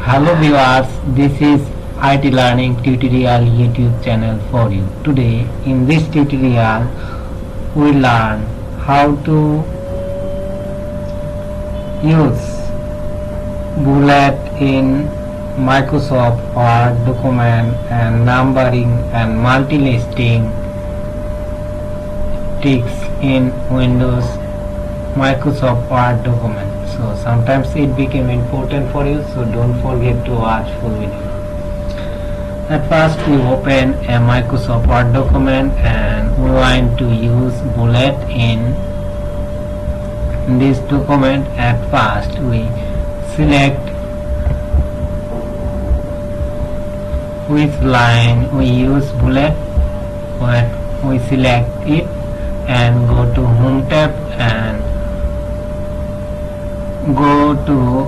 Hello viewers, this is IT Learning Tutorial YouTube channel for you. Today in this tutorial we learn how to use bullet in Microsoft Word document and numbering and multi-listing text in Windows Microsoft Word document. So sometimes it became important for you, so don't forget to watch full video. At first we open a Microsoft Word document and we want to use bullet in this document. At first we select which line we use bullet, but we select it and go to Home tab and go to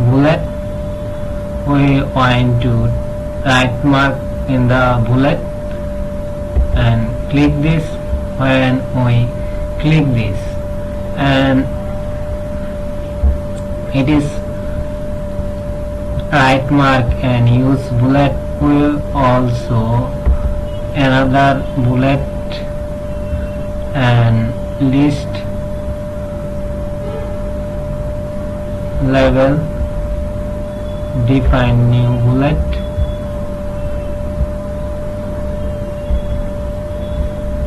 bullet. We want to right mark in the bullet and click this. When we click this and it is right mark and use bullet, we also another bullet and list level, define new bullet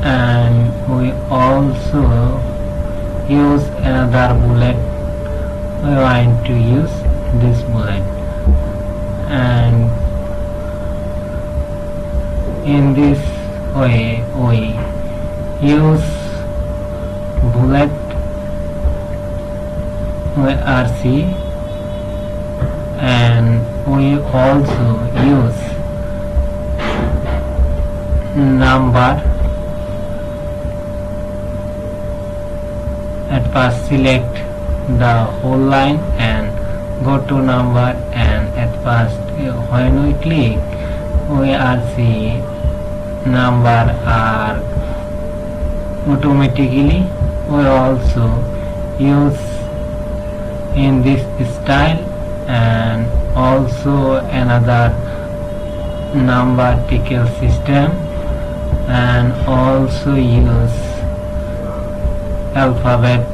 and we also use another bullet. We want to use this bullet and in this way we use bullet RC and we also use number. At first select the whole line and go to number, and at first when we click we see number are automatically. We also use in this style and also another number ticker system and also use alphabet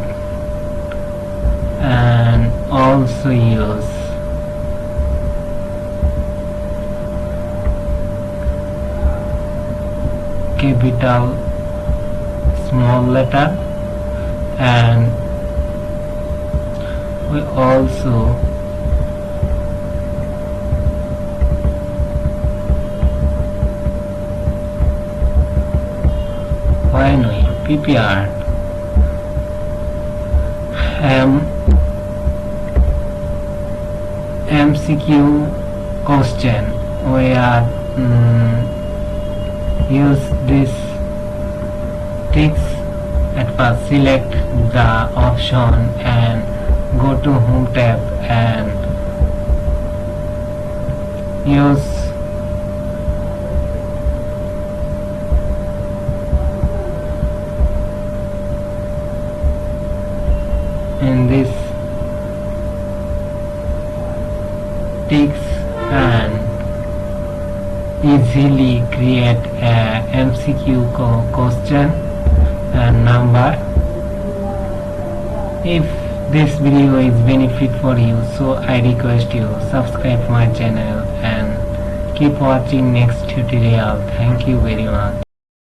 and also use capital small letter, and we also when we prepare MCQ question, we are use this text. At first select the option and go to Home tab and use in this text and easily create a MCQ question and number. If this video is benefit for you, so I request you subscribe my channel and keep watching next tutorial. Thank you very much.